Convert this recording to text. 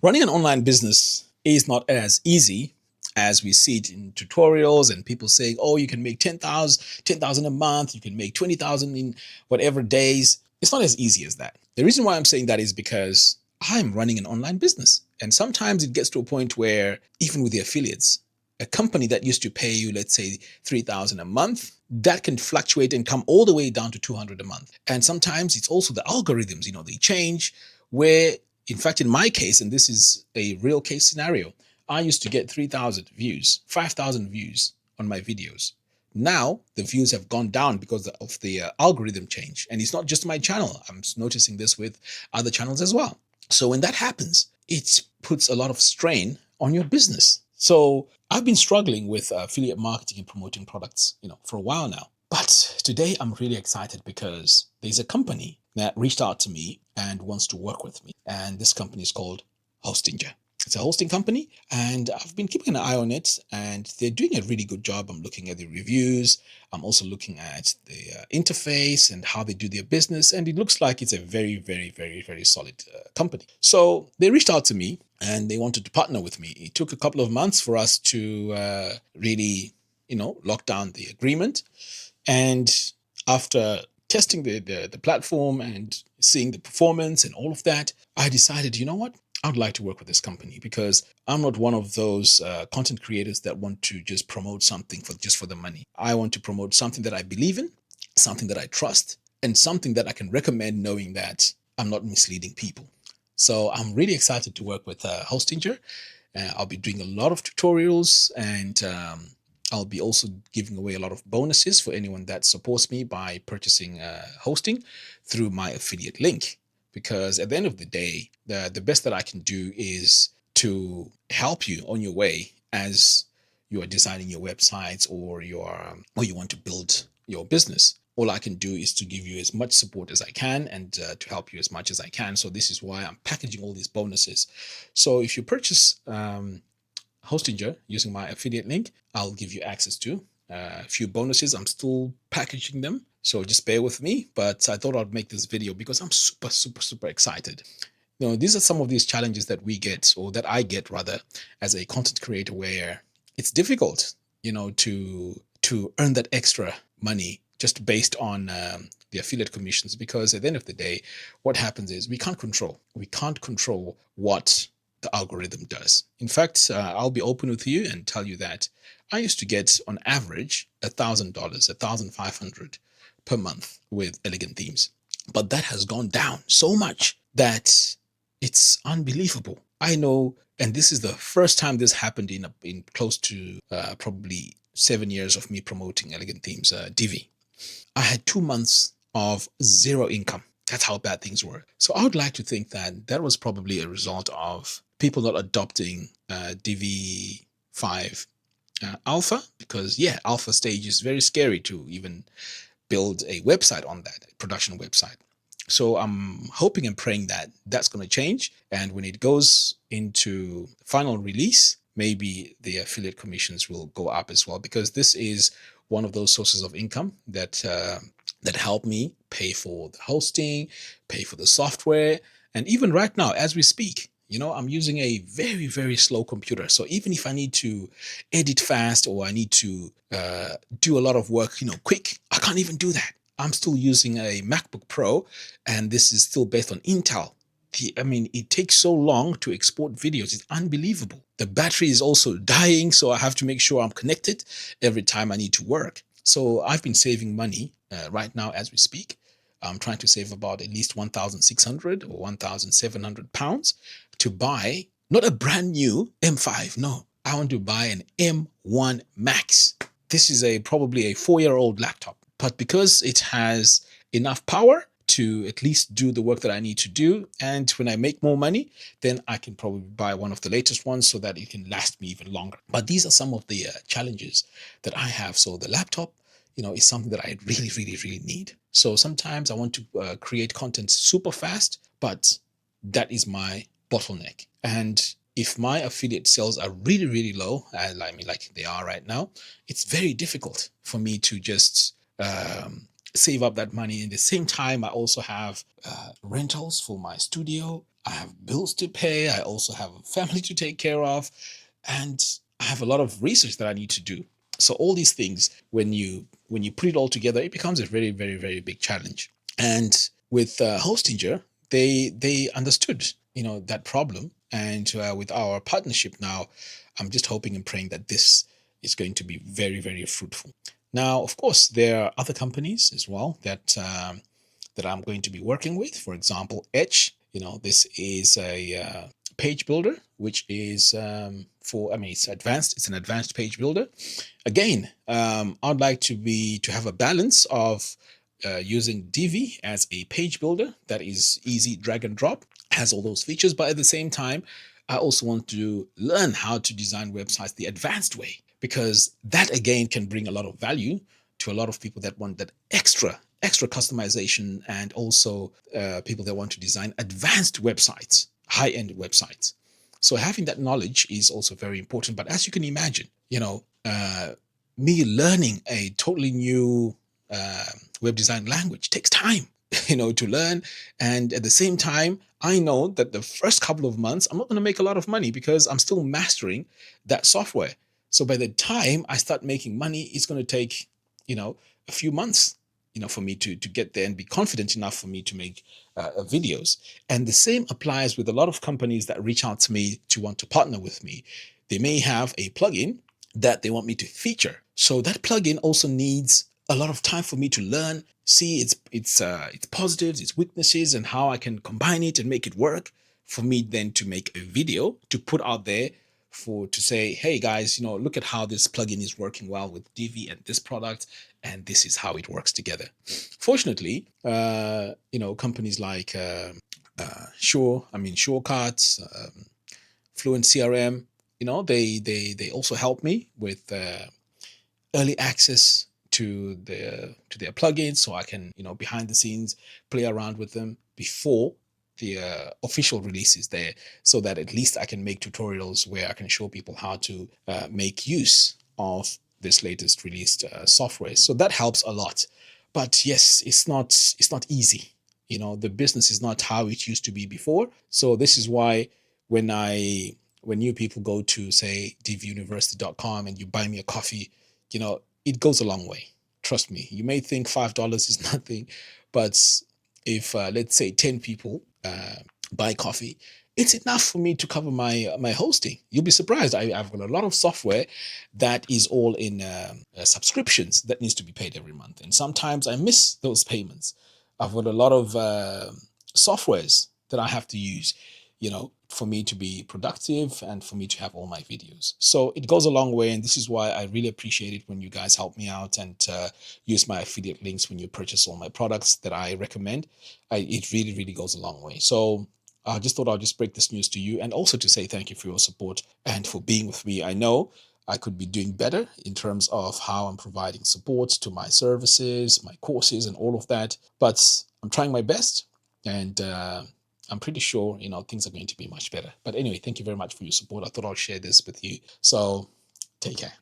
Running an online business is not as easy as we see it in tutorials and people saying, oh, you can make 10,000 a month, you can make 20,000 in whatever days. It's not as easy as that. The reason why I'm saying that is because I'm running an online business. And sometimes it gets to a point where even with the affiliates, a company that used to pay you, let's say 3,000 a month, that can fluctuate and come all the way down to 200 a month. And sometimes it's also the algorithms, they change where, in fact, in my case, and this is a real case scenario, I used to get 3,000 views, 5,000 views on my videos. Now the views have gone down because of the algorithm change. And it's not just my channel. I'm noticing this with other channels as well. So when that happens, it puts a lot of strain on your business. So I've been struggling with affiliate marketing and promoting products, for a while now. But today I'm really excited because there's a company that reached out to me and wants to work with me. And this company is called Hostinger. It's a hosting company, and I've been keeping an eye on it, and they're doing a really good job. I'm looking at the reviews. I'm also looking at the interface and how they do their business, and it looks like it's a very, very, very, very solid company. So they reached out to me, and they wanted to partner with me. It took a couple of months for us to really, lock down the agreement. And after testing the platform and seeing the performance and all of that, I decided, you know what? I would like to work with this company because I'm not one of those content creators that want to just promote something just for the money. I want to promote something that I believe in, something that I trust, and something that I can recommend knowing that I'm not misleading people. So I'm really excited to work with Hostinger. I'll be doing a lot of tutorials, and I'll be also giving away a lot of bonuses for anyone that supports me by purchasing hosting through my affiliate link. Because at the end of the day, the best that I can do is to help you on your way as you are designing your websites or you want to build your business. All I can do is to give you as much support as I can and to help you as much as I can. So this is why I'm packaging all these bonuses. So if you purchase Hostinger using my affiliate link, I'll give you access to a few bonuses. I'm still packaging them, so just bear with me. But I thought I'd make this video because I'm super, super, super excited. These are some of these challenges that we get, or that I get rather, as a content creator, where it's difficult, to earn that extra money just based on the affiliate commissions. Because at the end of the day, what happens is we can't control what the algorithm does. In fact, I'll be open with you and tell you that I used to get on average $1,000, $1,500 per month with Elegant Themes. But that has gone down so much that it's unbelievable. I know, and this is the first time this happened in close to probably 7 years of me promoting Elegant Themes DV. I had 2 months of zero income. That's how bad things were. So I would like to think that that was probably a result of people not adopting DV5 alpha, because alpha stage is very scary to even build a website on that, a production website. So I'm hoping and praying that that's going to change. And when it goes into final release, maybe the affiliate commissions will go up as well, because this is one of those sources of income that help me pay for the hosting, pay for the software. And even right now, as we speak, I'm using a very, very slow computer. So even if I need to edit fast or I need to do a lot of work, quick, I can't even do that. I'm still using a MacBook Pro, and this is still based on Intel. It takes so long to export videos. It's unbelievable. The battery is also dying, so I have to make sure I'm connected every time I need to work. So I've been saving money right now as we speak. I'm trying to save about at least 1,600 or 1,700 pounds to buy not a brand new M5. No, I want to buy an M1 Max. This is probably a 4-year-old laptop, but because it has enough power to at least do the work that I need to do, and when I make more money, then I can probably buy one of the latest ones so that it can last me even longer. But these are some of the challenges that I have. So the laptop, is something that I really, really, really need. So sometimes I want to create content super fast, but that is my bottleneck. And if my affiliate sales are really, really low, like they are right now, it's very difficult for me to just save up that money. At the same time, I also have rentals for my studio. I have bills to pay. I also have a family to take care of, and I have a lot of research that I need to do. So all these things, when you put it all together, it becomes a very, very, very big challenge. And with Hostinger, they understood, that problem. And with our partnership now, I'm just hoping and praying that this is going to be very, very fruitful. Now, of course, there are other companies as well that I'm going to be working with. For example, Edge. This is a page builder, which is it's advanced. It's an advanced page builder. Again, I'd like to have a balance of using Divi as a page builder that is easy drag and drop, has all those features, but at the same time, I also want to learn how to design websites the advanced way, because that again can bring a lot of value to a lot of people that want that extra customization, and also people that want to design advanced websites, high-end websites. So having that knowledge is also very important. But as you can imagine, me learning a totally new uh, web design language takes time, to learn. And at the same time, I know that the first couple of months, I'm not going to make a lot of money because I'm still mastering that software. So by the time I start making money, it's going to take, a few months, for me to get there and be confident enough for me to make videos. And the same applies with a lot of companies that reach out to me to want to partner with me. They may have a plugin that they want me to feature. So that plugin also needs a lot of time for me to learn, see its positives, its weaknesses, and how I can combine it and make it work. For me then to make a video to put out there to say, hey guys, look at how this plugin is working well with Divi and this product, and this is how it works together. Fortunately, companies like Shortcuts, Fluent CRM, they also help me with early access to their plugins, so I can behind the scenes play around with them before the official release is there, so that at least I can make tutorials where I can show people how to make use of this latest released software. So that helps a lot. But yes, it's not easy. The business is not how it used to be before. So this is why when new people go to say divuniversity.com and you buy me a coffee, it goes a long way. Trust me. You may think $5 is nothing, but if let's say 10 people buy coffee, it's enough for me to cover my hosting. You'll be surprised. I've got a lot of software that is all in subscriptions that needs to be paid every month, and sometimes I miss those payments. I've got a lot of softwares that I have to use, for me to be productive and for me to have all my videos. So it goes a long way. And this is why I really appreciate it when you guys help me out and use my affiliate links when you purchase all my products that I recommend. It really, really goes a long way. So I just thought I'll just break this news to you, and also to say thank you for your support and for being with me. I know I could be doing better in terms of how I'm providing support to my services, my courses, and all of that. But I'm trying my best, and I'm pretty sure, things are going to be much better. But anyway, thank you very much for your support. I thought I'll share this with you. So take care.